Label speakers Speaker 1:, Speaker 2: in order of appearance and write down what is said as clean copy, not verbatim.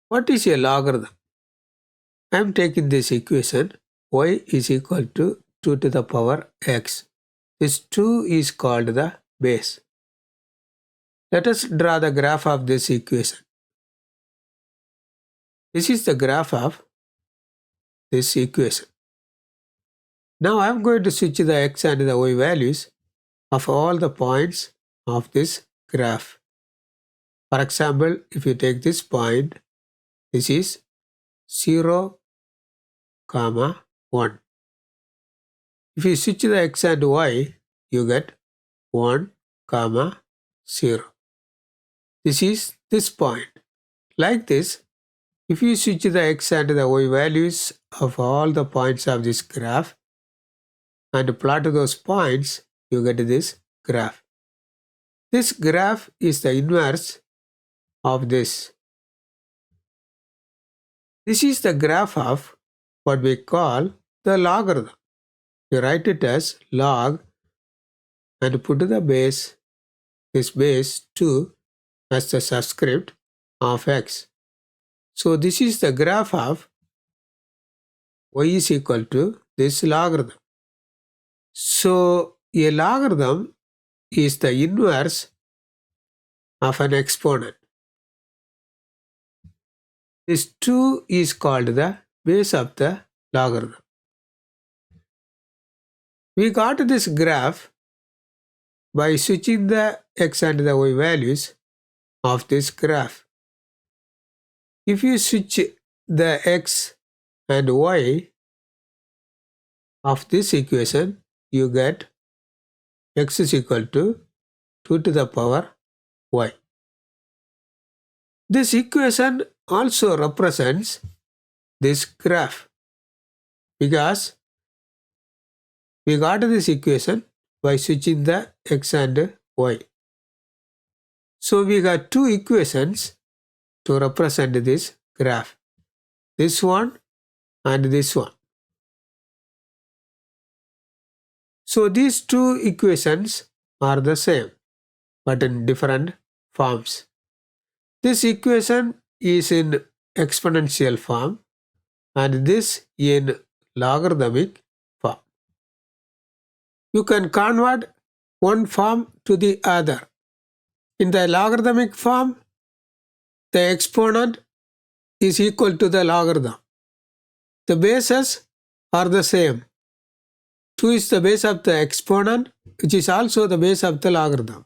Speaker 1: What is a logarithm? I am taking this equation y is equal to 2 to the power x. This 2 is called the base. Let us draw the graph of this equation. This is the graph of this equation. Now I am going to switch the x and the y values of all the points of this graph. For example, if you take this point, this is 0, 1. If you switch the x and y, you get 1, 0. This is this point. Like this, if you switch the x and the y values of all the points of this graph and plot those points, you get this graph. This graph is the inverse of this. This is the graph of what we call the logarithm. You write it as log and put the base, this base 2 as the subscript of x. So this is the graph of y is equal to this logarithm. So a logarithm is the inverse of an exponent. This 2 is called the base of the logarithm. We got this graph by switching the x and the y values of this graph. If you switch the x and y of this equation, you get x is equal to 2 to the power y. This equation also represents this graph because we got this equation by switching the x and y. So we got two equations to represent this graph. This one and this one. So these two equations are the same but in different forms. This equation is in exponential form and this in logarithmic form. You can convert one form to the other. In the logarithmic form, the exponent is equal to the logarithm. The bases are the same. 2 is the base of the exponent, which is also the base of the logarithm.